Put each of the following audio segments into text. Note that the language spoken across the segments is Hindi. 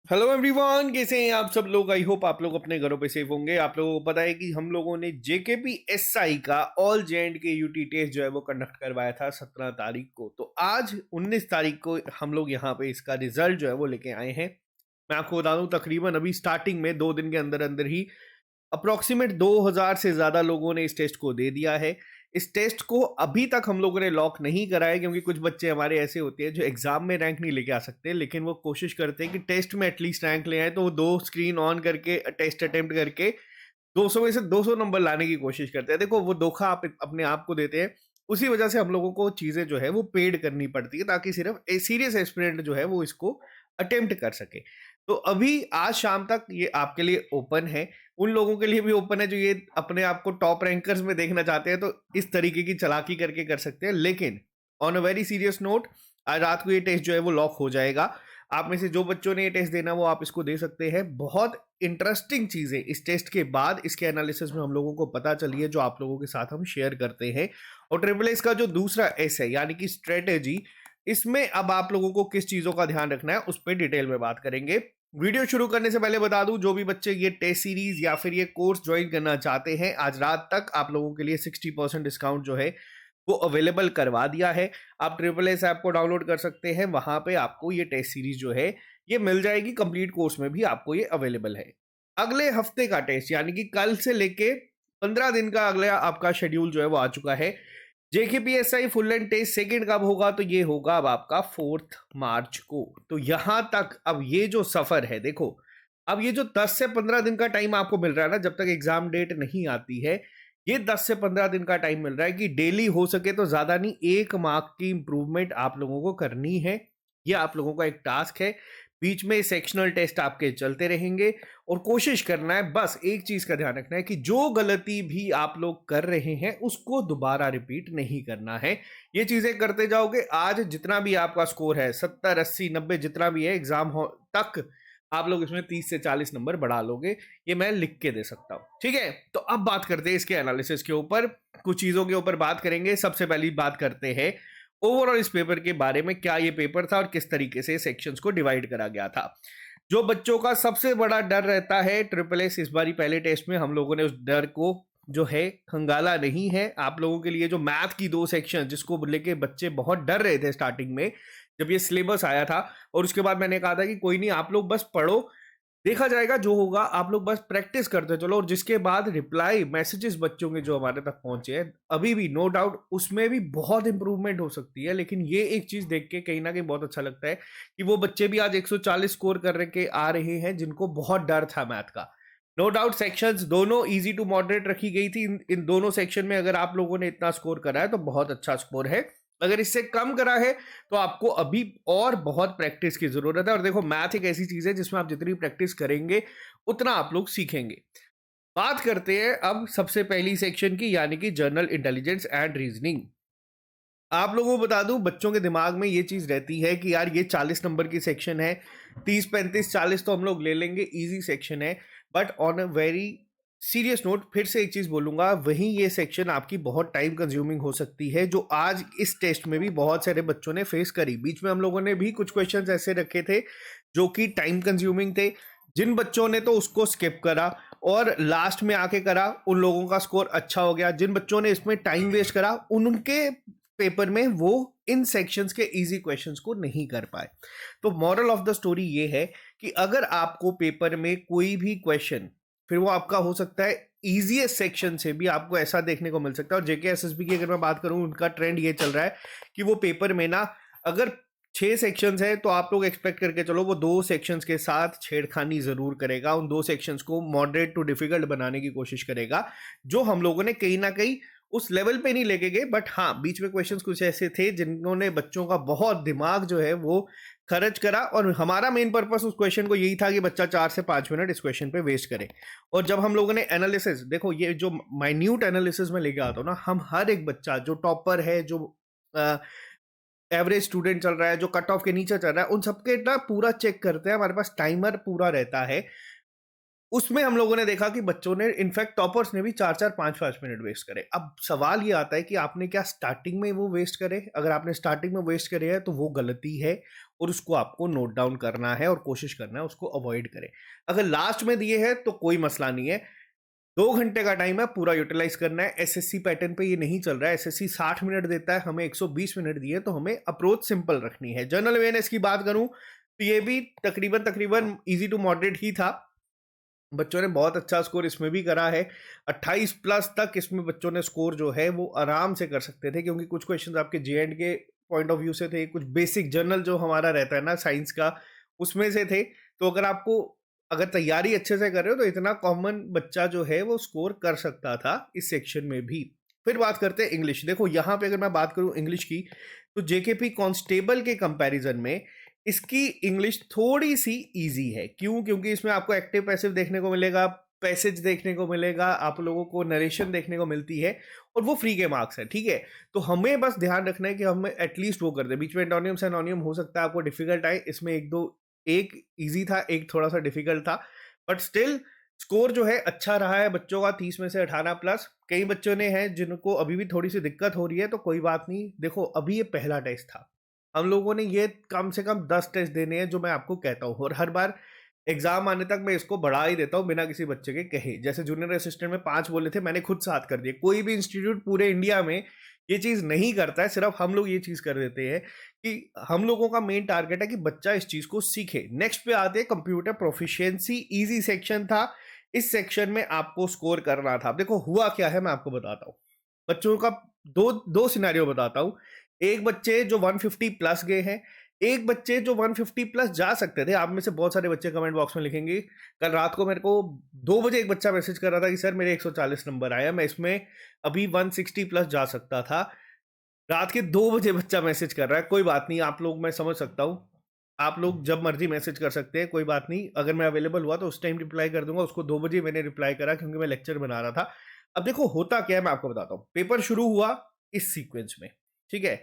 हेलो एवरीवन, कैसे हैं आप सब लोग। आई होप आप लोग अपने घरों पे सेफ होंगे। आप लोगों को पता है कि हम लोगों ने जेकेपी एसआई का ऑल जे एंड के यूटी टेस्ट जो है वो कंडक्ट करवाया था 17 तारीख को। तो आज 19 तारीख को हम लोग यहाँ पे इसका रिजल्ट जो है वो लेके आए हैं। मैं आपको बता दूं, तकरीबन अभी स्टार्टिंग में 2 दिन के अंदर अंदर ही अप्रोक्सीमेट 2000 से ज्यादा लोगों ने इस टेस्ट को दे दिया है। इस टेस्ट को अभी तक हम लोगों ने लॉक नहीं करा है, क्योंकि कुछ बच्चे हमारे ऐसे होते हैं जो एग्जाम में रैंक नहीं लेके आ सकते, लेकिन वो कोशिश करते हैं कि टेस्ट में एटलीस्ट रैंक ले आए। तो वो 2 स्क्रीन ऑन करके टेस्ट अटेम्प्ट करके 200 में से 200 नंबर लाने की कोशिश करते हैं। देखो, वो धोखा आप अपने आप को देते हैं। उसी वजह से हम लोगों को चीजें जो है वो पेड करनी पड़ती है, ताकि सिर्फ ए सीरियस एस्पिरेंट जो है वो इसको अटेम्प्ट कर सके। तो अभी आज शाम तक ये आपके लिए ओपन है। उन लोगों के लिए भी ओपन है जो ये अपने आप को टॉप रैंकर्स में देखना चाहते हैं, तो इस तरीके की चालाकी करके कर सकते हैं। लेकिन on a very serious note, आज रात को ये टेस्ट जो है वो लॉक हो जाएगा। आप में से जो बच्चों ने ये टेस्ट देना वो आप इसको दे सकते हैं। बहुत इंटरेस्टिंग चीजें इस टेस्ट के बाद इसके एनालिसिस में हम लोगों को पता चली है, जो आप लोगों के साथ हम शेयर करते हैं। और ट्रिपल एस का जो दूसरा एस है, यानी कि स्ट्रेटेजी, इसमें अब आप लोगों को किस चीजों का ध्यान रखना है उस पर डिटेल में बात करेंगे। वीडियो शुरू करने से पहले बता दूं, जो भी बच्चे ये टेस्ट सीरीज या फिर ये कोर्स ज्वाइन करना चाहते हैं, आज रात तक आप लोगों के लिए 60% डिस्काउंट जो है वो अवेलेबल करवा दिया है। आप ट्रिपल एस ऐप को डाउनलोड कर सकते हैं, वहां पे आपको ये टेस्ट सीरीज जो है ये मिल जाएगी। कंप्लीट कोर्स में भी आपको ये अवेलेबल है। अगले हफ्ते का टेस्ट, यानी कि कल से लेके 15 दिन का अगला आपका शेड्यूल जो है वो आ चुका है। जेकेपीएसआई फुल एंड टेस्ट सेकंड कब होगा, तो ये होगा अब आपका 4 मार्च को। तो यहां तक अब ये जो सफर है, देखो, अब ये जो 10 से 15 दिन का टाइम आपको मिल रहा है ना, जब तक एग्जाम डेट नहीं आती है, ये 10 से 15 दिन का टाइम मिल रहा है कि डेली हो सके तो ज्यादा नहीं 1 मार्क की इंप्रूवमेंट आप लोगों को करनी है। ये आप लोगों का एक टास्क है। बीच में सेक्शनल टेस्ट आपके चलते रहेंगे और कोशिश करना है, बस एक चीज का ध्यान रखना है कि जो गलती भी आप लोग कर रहे हैं उसको दोबारा रिपीट नहीं करना है। ये चीजें करते जाओगे, आज जितना भी आपका स्कोर है 70 80 90 जितना भी है, एग्जाम हो तक आप लोग इसमें 30 से 40 नंबर बढ़ा लोगे। ये मैं लिख के दे सकता हूं, ठीक है। तो अब बात करते हैं इसके एनालिसिस के ऊपर, कुछ चीजों के ऊपर बात करेंगे। सबसे पहली बात करते हैं ओवरऑल इस पेपर के बारे में, क्या ये पेपर था और किस तरीके से सेक्शंस को डिवाइड करा गया था। जो बच्चों का सबसे बड़ा डर रहता है ट्रिपल एस, इस बारी पहले टेस्ट में हम लोगों ने उस डर को जो है खंगाला नहीं है। आप लोगों के लिए जो मैथ की 2 सेक्शन जिसको लेके बच्चे बहुत डर रहे थे स्टार्टिंग में, जब ये सिलेबस आया था, और उसके बाद मैंने कहा था कि कोई नहीं, आप लोग बस पढ़ो, देखा जाएगा जो होगा, आप लोग बस प्रैक्टिस करते चलो। और जिसके बाद रिप्लाई मैसेजेस बच्चों के जो हमारे तक पहुंचे हैं, अभी भी नो डाउट उसमें भी बहुत इंप्रूवमेंट हो सकती है। लेकिन ये एक चीज देख के कहीं ना कहीं बहुत अच्छा लगता है कि वो बच्चे भी आज 140 स्कोर कर के आ रहे हैं जिनको बहुत डर था मैथ का। नो डाउट सेक्शंस दोनों इजी टू मॉडरेट रखी गई थी। इन दोनों सेक्शन में अगर आप लोगों ने इतना स्कोर करा है तो बहुत अच्छा स्कोर है। अगर इससे कम करा है तो आपको अभी और बहुत प्रैक्टिस की जरूरत है। और देखो, मैथ एक ऐसी चीज है जिसमें आप जितनी प्रैक्टिस करेंगे उतना आप लोग सीखेंगे। बात करते हैं अब सबसे पहली सेक्शन की, यानी कि जनरल इंटेलिजेंस एंड रीजनिंग। आप लोगों को बता दूं, बच्चों के दिमाग में ये चीज रहती है कि यार ये 40 नंबर की सेक्शन है, 30 35 40 तो हम लोग ले लेंगे, इजी सेक्शन है। But on a very serious note, फिर से एक चीज बोलूंगा, वहीं ये सेक्शन आपकी बहुत टाइम कंज्यूमिंग हो सकती है, जो आज इस टेस्ट में भी बहुत सारे बच्चों ने फेस करी। बीच में हम लोगों ने भी कुछ क्वेश्चंस ऐसे रखे थे जो कि टाइम कंज्यूमिंग थे। जिन बच्चों ने तो उसको स्किप करा और लास्ट में आके करा, उन लोगों का स्कोर अच्छा हो गया। जिन बच्चों ने इसमें टाइम वेस्ट करा, उनके पेपर में वो इन सेक्शंस के इजी क्वेश्चंस को नहीं कर पाए। तो मॉरल ऑफ द स्टोरी ये है कि अगर आपको पेपर में कोई भी क्वेश्चन, फिर वो आपका हो सकता है इजीएस्ट सेक्शन से भी, आपको ऐसा देखने को मिल सकता है। और जेके एसएसबी की अगर मैं बात करूं, उनका ट्रेंड ये चल रहा है कि वो पेपर में ना, अगर 6 सेक्शंस है तो आप लोग एक्सपेक्ट करके चलो वो 2 सेक्शंस के साथ छेड़खानी जरूर करेगा, उन 2 सेक्शंस को मॉडरेट टू डिफिकल्ट बनाने की कोशिश करेगा, जो हम लोगों ने कहीं ना कहीं उस लेवल पे नहीं लेके गए। बट हाँ, बीच में क्वेश्चंस कुछ ऐसे थे जिन्होंने बच्चों का बहुत दिमाग जो है वो खर्च करा। और हमारा मेन पर्पस उस क्वेश्चन को यही था कि बच्चा 4 से 5 मिनट इस क्वेश्चन पे वेस्ट करे। और जब हम लोगों ने एनालिसिस, देखो ये जो माइन्यूट एनालिसिस में लेके आता हूँ ना, हम हर एक बच्चा जो टॉपर है, जो एवरेज स्टूडेंट चल रहा है, जो कट ऑफ के नीचे चल रहा है, उन सबके ना पूरा चेक करते हैं। हमारे पास टाइमर पूरा रहता है। उसमें हम लोगों ने देखा कि बच्चों ने इनफैक्ट टॉपर्स ने भी 4-4 5-5 मिनट वेस्ट करे। अब सवाल ये आता है कि आपने क्या स्टार्टिंग में वो वेस्ट करे? अगर आपने स्टार्टिंग में वेस्ट करे हैं तो वो गलती है और उसको आपको नोट डाउन करना है और कोशिश करना है उसको अवॉइड करें। अगर लास्ट में दिए हैं तो कोई मसला नहीं है। 2 घंटे का टाइम है, पूरा यूटिलाइज करना है। एसएससी पैटर्न पे ये नहीं चल रहा है। एसएससी 60 मिनट देता है, हमें 120 मिनट दिए, तो हमें अप्रोच सिंपल रखनी है। जनरल अवेयरनेस की बात करूं तो ये भी तकरीबन तकरीबन इजी टू मॉडरेट ही था। बच्चों ने बहुत अच्छा स्कोर इसमें भी करा है। 28 प्लस तक इसमें बच्चों ने स्कोर जो है वो आराम से कर सकते थे, क्योंकि कुछ क्वेश्चंस आपके जे एंड के पॉइंट ऑफ व्यू से थे, कुछ बेसिक जनरल जो हमारा रहता है ना साइंस का, उसमें से थे। तो अगर आपको अगर तैयारी अच्छे से कर रहे हो तो इतना कॉमन बच्चा जो है वो स्कोर कर सकता था इस सेक्शन में भी। फिर बात करते हैं इंग्लिश। देखो यहाँ पे अगर मैं बात करूँ इंग्लिश की, तो जेकेपी कांस्टेबल के कंपैरिजन में इसकी इंग्लिश थोड़ी सी इजी है। क्यों? क्योंकि इसमें आपको एक्टिव पैसिव देखने को मिलेगा, पैसेज देखने को मिलेगा, आप लोगों को नरेशन देखने को मिलती है, और वो फ्री के मार्क्स है। ठीक है, तो हमें बस ध्यान रखना है कि हम एटलीस्ट वो कर दे। बीच में एंटोनियम एनोनियम हो सकता है आपको डिफिकल्ट आए, इसमें एक दो, एक इजी था, एक थोड़ा सा डिफिकल्ट था, बट स्टिल स्कोर जो है अच्छा रहा है बच्चों का, 30 में से 18 प्लस। कई बच्चों ने हैं जिनको अभी भी थोड़ी सी दिक्कत हो रही है, तो कोई बात नहीं। देखो अभी ये पहला टेस्ट था, हम लोगों ने ये कम से कम 10 टेस्ट देने हैं जो मैं आपको कहता हूँ, और हर बार एग्जाम आने तक मैं इसको बढ़ा ही देता हूँ बिना किसी बच्चे के कहे। जैसे जूनियर असिस्टेंट में 5 बोले थे, मैंने खुद 7 कर दिए। कोई भी इंस्टीट्यूट पूरे इंडिया में ये चीज नहीं करता है, सिर्फ हम लोग ये चीज कर देते हैं कि हम लोगों का मेन टारगेट है कि बच्चा इस चीज को सीखे। नेक्स्ट पे आते हैं कंप्यूटर प्रोफिशिएंसी। इजी सेक्शन था, इस सेक्शन में आपको स्कोर करना था। देखो हुआ क्या है मैं आपको बताता हूँ। बच्चों का दो दो सिनेरियो बताता हूँ। एक बच्चे जो 150 प्लस गए हैं, एक बच्चे जो 150 प्लस जा सकते थे। आप में से बहुत सारे बच्चे कमेंट बॉक्स में लिखेंगे, कल रात को मेरे को 2 बजे एक बच्चा मैसेज कर रहा था कि सर मेरे 140 नंबर आया, मैं इसमें अभी 160 प्लस जा सकता था। रात के 2 बजे बच्चा मैसेज कर रहा है। कोई बात नहीं, आप लोग, मैं समझ सकता हूँ, आप लोग जब मर्जी मैसेज कर सकते हैं, कोई बात नहीं। अगर मैं अवेलेबल हुआ तो उस टाइम रिप्लाई कर दूंगा। उसको 2 बजे मैंने रिप्लाई करा क्योंकि मैं लेक्चर बना रहा था। अब देखो होता क्या है मैं आपको बताता हूँ। पेपर शुरू हुआ इस सीक्वेंस में, ठीक है।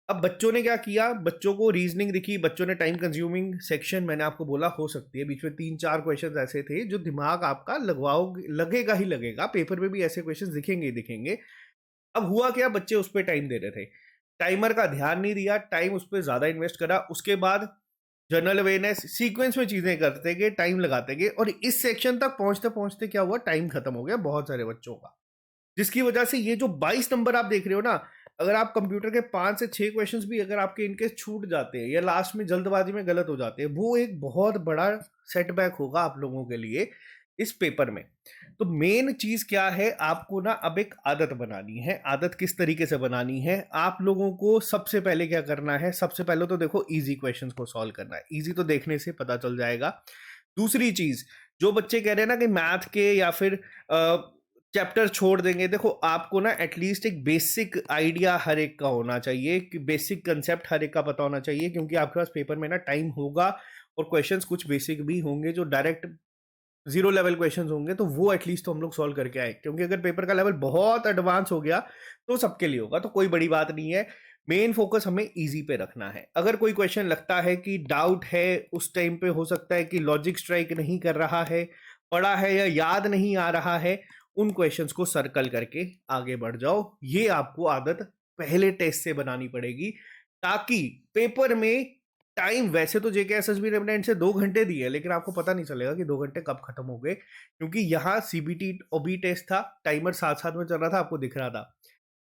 अब बच्चों ने क्या किया, बच्चों को रीजनिंग दिखी, बच्चों ने टाइम कंज्यूमिंग सेक्शन, मैंने आपको बोला हो सकती है बीच में 3-4 क्वेश्चन ऐसे थे जो दिमाग आपका लगवाओगे, लगेगा ही लगेगा। पेपर में भी ऐसे क्वेश्चन दिखेंगे ही दिखेंगे। अब हुआ क्या, बच्चे उस पर टाइम दे रहे थे, टाइमर का ध्यान नहीं दिया, टाइम उस पर ज्यादा इन्वेस्ट करा। उसके बाद जनरल अवेयरनेस सीक्वेंस में चीजें करते गए, टाइम लगाते गए, और इस सेक्शन तक पहुंचते पहुंचते क्या हुआ, टाइम खत्म हो गया बहुत सारे बच्चों का। जिसकी वजह से ये जो 22 नंबर आप देख रहे हो ना, अगर आप कंप्यूटर के 5 से 6 क्वेश्चंस भी अगर आपके इनके छूट जाते हैं या लास्ट में जल्दबाजी में गलत हो जाते हैं, वो एक बहुत बड़ा सेटबैक होगा आप लोगों के लिए इस पेपर में। तो मेन चीज क्या है, आपको ना अब एक आदत बनानी है। आदत किस तरीके से बनानी है, आप लोगों को सबसे पहले क्या करना है, सबसे पहले तो देखो इजी क्वेश्चंस को सॉल्व करना है। इजी तो देखने से पता चल जाएगा। दूसरी चीज, जो बच्चे कह रहे हैं ना कि मैथ के या फिर चैप्टर छोड़ देंगे, देखो आपको ना एटलीस्ट एक बेसिक आइडिया हर एक का होना चाहिए, कि बेसिक कंसेप्ट हर एक का पता होना चाहिए, क्योंकि आपके पास पेपर में ना टाइम होगा और क्वेश्चंस कुछ बेसिक भी होंगे जो डायरेक्ट 0 लेवल क्वेश्चंस होंगे, तो वो एटलीस्ट तो हम लोग सॉल्व करके आए। क्योंकि अगर पेपर का लेवल बहुत एडवांस हो गया तो सबके लिए होगा, तो कोई बड़ी बात नहीं है। मेन फोकस हमें इजी पे रखना है। अगर कोई क्वेश्चन लगता है कि डाउट है, उस टाइम पे हो सकता है कि लॉजिक स्ट्राइक नहीं कर रहा है, पढ़ा है या याद नहीं आ रहा है, उन क्वेश्चंस को सर्कल करके आगे बढ़ जाओ। ये आपको आदत पहले टेस्ट से बनानी पड़ेगी, ताकि पेपर में टाइम, वैसे तो जेके एसएसबी रेमिनेंट से 2 घंटे दिए, लेकिन आपको पता नहीं चलेगा कि 2 घंटे कब खत्म हो गए, क्योंकि यहाँ सीबीटी ओबी टेस्ट था, टाइमर साथ साथ में चल रहा था, आपको दिख रहा था।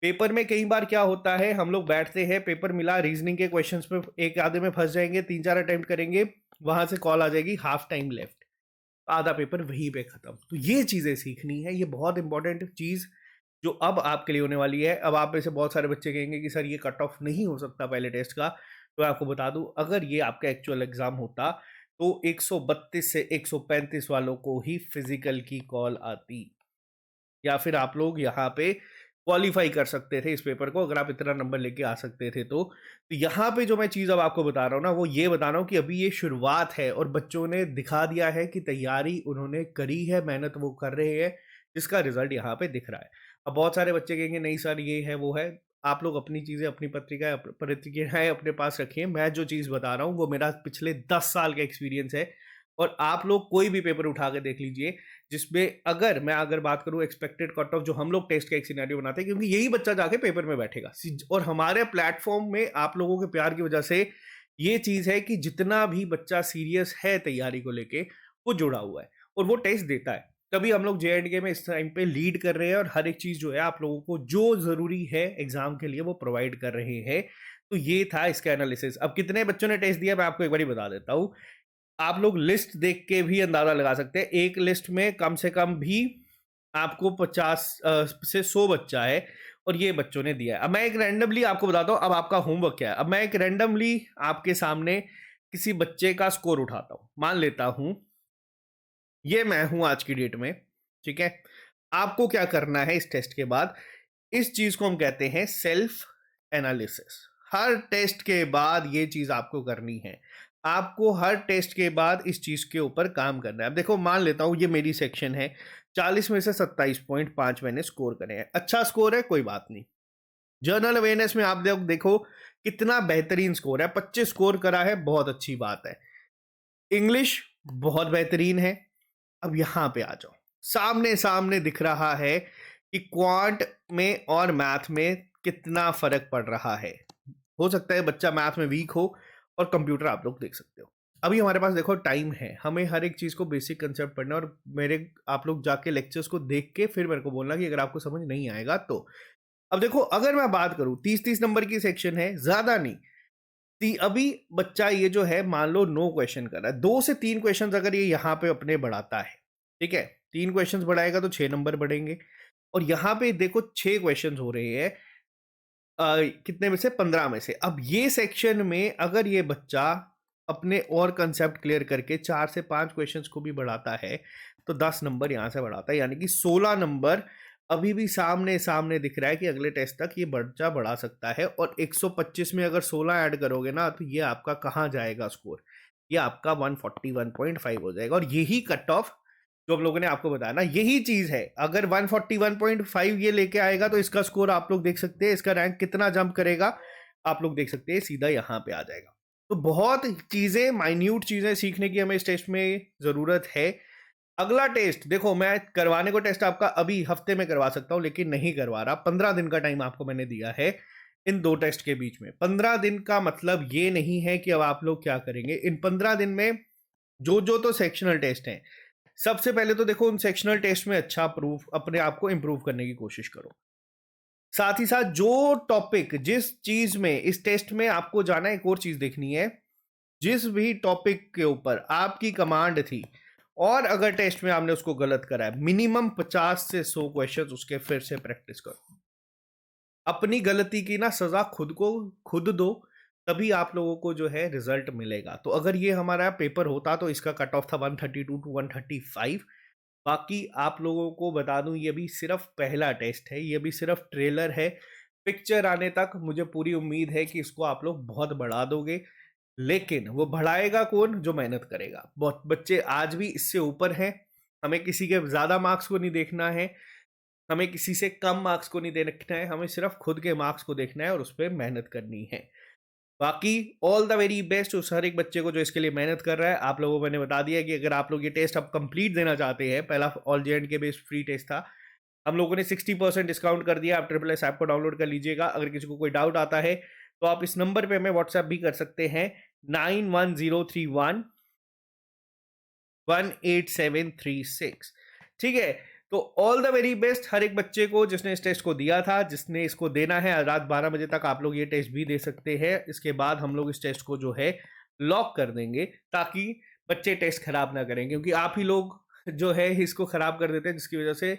पेपर में कई बार क्या होता है, हम लोग बैठते हैं, पेपर मिला, रीजनिंग के क्वेश्चंस में एक आधे में फंस जाएंगे, 3-4 अटेम्प्ट करेंगे, वहां से कॉल आ जाएगी हाफ टाइम लेफ्ट, आधा पेपर वहीं पे खत्म। तो ये चीजें सीखनी है, ये बहुत इंपॉर्टेंट चीज जो अब आपके लिए होने वाली है। अब आप में से बहुत सारे बच्चे कहेंगे कि सर ये कट ऑफ नहीं हो सकता पहले टेस्ट का, तो मैं आपको बता दूं, अगर ये आपका एक्चुअल एग्जाम होता तो 132 से 135 वालों को ही फिजिकल की कॉल आती, या फिर आप लोग यहाँ पे क्वालिफाई कर सकते थे इस पेपर को, अगर आप इतना नंबर लेके आ सकते थे तो यहाँ पे जो मैं चीज़ अब आपको बता रहा हूँ ना, वो ये बता रहा हूँ कि अभी ये शुरुआत है और बच्चों ने दिखा दिया है कि तैयारी उन्होंने करी है, मेहनत वो कर रहे हैं, जिसका रिजल्ट यहाँ पे दिख रहा है। अब बहुत सारे बच्चे कहेंगे नहीं सर ये है वो है। आप लोग अपनी चीज़ें, अपनी प्रतिक्रियाएं अपने पास रखिए। मैं जो चीज़ बता रहा हूँ वो मेरा पिछले 10 साल का एक्सपीरियंस है। और आप लोग कोई भी पेपर उठा के देख लीजिए जिसमें अगर बात करूं एक्सपेक्टेड कट ऑफ जो हम लोग टेस्ट का एक सिनेरियो बनाते हैं, क्योंकि यही बच्चा जाके पेपर में बैठेगा और हमारे प्लेटफॉर्म में आप लोगों के प्यार की वजह से ये चीज है कि जितना भी बच्चा सीरियस है तैयारी को लेके वो जुड़ा हुआ है और वो टेस्ट देता है। तभी हम लोग JNK में इस टाइम पे लीड कर रहे हैं और हर एक चीज जो है आप लोगों को जो जरूरी है एग्जाम के लिए वो प्रोवाइड कर रहे हैं। तो ये था इसका एनालिसिस। अब कितने बच्चों ने टेस्ट दिया मैं आपको एक बार बता देता हूँ। आप लोग लिस्ट देख के भी अंदाजा लगा सकते हैं। एक लिस्ट में कम से कम भी आपको 50 से 100 बच्चा है और ये बच्चों ने दिया है। अब मैं एक रैंडमली आपको बताता हूँ अब आपका होमवर्क क्या है। अब मैं एक रैंडमली आपके सामने किसी बच्चे का स्कोर उठाता हूँ। मान लेता हूँ ये मैं हूं आज की डेट में, ठीक है। आपको क्या करना है इस टेस्ट के बाद, इस चीज को हम कहते हैं सेल्फ एनालिसिस। हर टेस्ट के बाद ये चीज आपको करनी है। आपको हर टेस्ट के बाद इस चीज के ऊपर काम करना है। अब देखो मान लेता हूं ये मेरी सेक्शन है, 40 में से 27.5 मैंने स्कोर करे हैं। अच्छा स्कोर है, कोई बात नहीं। जर्नल अवेयरनेस में आप देखो कितना बेहतरीन स्कोर है, 25 स्कोर करा है, बहुत अच्छी बात है। इंग्लिश बहुत बेहतरीन है। अब यहां पे आ जाओ, सामने सामने दिख रहा है कि क्वांट में और मैथ में कितना फर्क पड़ रहा है। हो सकता है बच्चा मैथ में वीक हो और कंप्यूटर आप लोग देख सकते हो। अभी हमारे पास देखो टाइम है, हमें हर एक चीज को बेसिक कंसेप्ट पढ़ना है और मेरे आप लोग जाके लेक्चर्स को देख के फिर मेरे को बोलना कि अगर आपको समझ नहीं आएगा तो। अब देखो अगर मैं बात करूं 30-30 नंबर की सेक्शन है, ज्यादा नहीं। अभी बच्चा ये जो है मान लो 9 क्वेश्चन कर रहा है, 2 से 3 क्वेश्चन अगर ये यहाँ पे अपने बढ़ाता है, ठीक है, 3 क्वेश्चन बढ़ाएगा तो 6 नंबर बढ़ेंगे। और यहाँ पे देखो 6 क्वेश्चन हो रहे हैं कितने में से, 15 में से। अब ये सेक्शन में अगर ये बच्चा अपने और कंसेप्ट क्लियर करके 4 से 5 क्वेश्चंस को भी बढ़ाता है तो 10 नंबर यहां से बढ़ाता है, यानी कि 16 नंबर अभी भी सामने सामने दिख रहा है कि अगले टेस्ट तक ये बच्चा बढ़ा सकता है। और 125 में अगर 16 ऐड करोगे ना तो ये आपका कहाँ जाएगा स्कोर, ये आपका 141.5 हो जाएगा। और यही कट ऑफ जो हम लोगों ने आपको बताया ना, यही चीज है। अगर 141.5 ये लेके आएगा तो इसका स्कोर आप लोग देख सकते हैं, इसका रैंक कितना जंप करेगा आप लोग देख सकते हैं, सीधा यहाँ पे आ जाएगा। तो बहुत चीजें, माइन्यूट चीजें सीखने की हमें इस टेस्ट में जरूरत है। अगला टेस्ट देखो, मैं करवाने को टेस्ट आपका अभी हफ्ते में करवा सकता हूं लेकिन नहीं करवा रहा। 15 दिन का टाइम आपको मैंने दिया है इन 2 टेस्ट के बीच में। 15 दिन का मतलब ये नहीं है कि अब आप लोग क्या करेंगे इन 15 दिन में। जो तो सेक्शनल टेस्ट हैं, सबसे पहले तो देखो उन सेक्शनल टेस्ट में अच्छा प्रूफ अपने आप को इंप्रूव करने की कोशिश करो। साथ ही साथ जो टॉपिक, जिस चीज में इस टेस्ट में आपको जाना है, एक और चीज देखनी है, जिस भी टॉपिक के ऊपर आपकी कमांड थी और अगर टेस्ट में आपने उसको गलत करा है, मिनिमम 50 से 100 क्वेश्चन उसके फिर से प्रैक्टिस करो। अपनी गलती की ना सजा खुद को खुद दो, तभी आप लोगों को जो है रिजल्ट मिलेगा। तो अगर ये हमारा पेपर होता तो इसका कट ऑफ था 132 टू 135। बाकी आप लोगों को बता दूं ये भी सिर्फ पहला टेस्ट है, ये भी सिर्फ ट्रेलर है। पिक्चर आने तक मुझे पूरी उम्मीद है कि इसको आप लोग बहुत बढ़ा दोगे, लेकिन वो बढ़ाएगा कौन, जो मेहनत करेगा। बहुत बच्चे आज भी इससे ऊपर हैं। हमें किसी के ज्यादा मार्क्स को नहीं देखना है, हमें किसी से कम मार्क्स को नहीं देखना है, हमें सिर्फ खुद के मार्क्स को देखना है और उस पर मेहनत करनी है। बाकी ऑल द वेरी बेस्ट उस हर एक बच्चे को जो इसके लिए मेहनत कर रहा है। आप लोगों को मैंने बता दिया कि अगर आप लोग ये टेस्ट अब कंप्लीट देना चाहते हैं, पहला all JNK based free test था, हम लोगों ने 60% डिस्काउंट कर दिया। आप SSS ऐप को डाउनलोड कर लीजिएगा। अगर किसी को कोई डाउट आता है तो आप इस नंबर पे हमें व्हाट्सएप भी कर सकते हैं, 91031 18736। ठीक है, तो ऑल द वेरी बेस्ट हर एक बच्चे को जिसने इस टेस्ट को दिया था, जिसने इसको देना है। रात 12 बजे तक आप लोग ये टेस्ट भी दे सकते हैं। इसके बाद हम लोग इस टेस्ट को जो है लॉक कर देंगे ताकि बच्चे टेस्ट खराब ना करें, क्योंकि आप ही लोग जो है इसको खराब कर देते हैं, जिसकी वजह से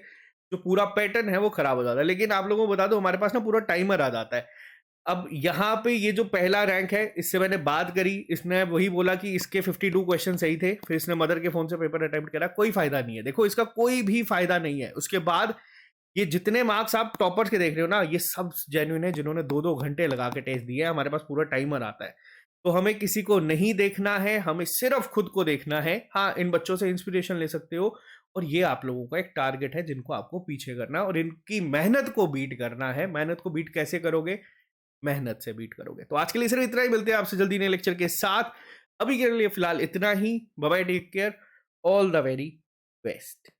जो पूरा पैटर्न है वो खराब हो जाता है। लेकिन आप लोगों को बता दो हमारे पास ना पूरा टाइमर आ जाता है। अब यहाँ पे ये जो पहला रैंक है, इससे मैंने बात करी, इसने वही बोला कि इसके 52 क्वेश्चन सही थे, फिर इसने मदर के फोन से पेपर अटेम्प्ट करा, कोई फायदा नहीं है। देखो इसका कोई भी फायदा नहीं है। उसके बाद ये जितने मार्क्स आप टॉपर्स के देख रहे हो ना, ये सब जेन्युइन है, जिन्होंने 2-2 घंटे लगा के टेस्ट दिया है। हमारे पास पूरा टाइमर आता है, तो हमें किसी को नहीं देखना है, हमें सिर्फ खुद को देखना है। हाँ, इन बच्चों से इंस्पिरेशन ले सकते हो और ये आप लोगों का एक टारगेट है जिनको आपको पीछे करना है और इनकी मेहनत को बीट करना है। मेहनत को बीट कैसे करोगे, मेहनत से बीट करोगे। तो आज के लिए सिर्फ इतना ही, मिलते हैं आपसे जल्दी नए लेक्चर के साथ। अभी के लिए फिलहाल इतना ही। Bye bye, take care, all the very best.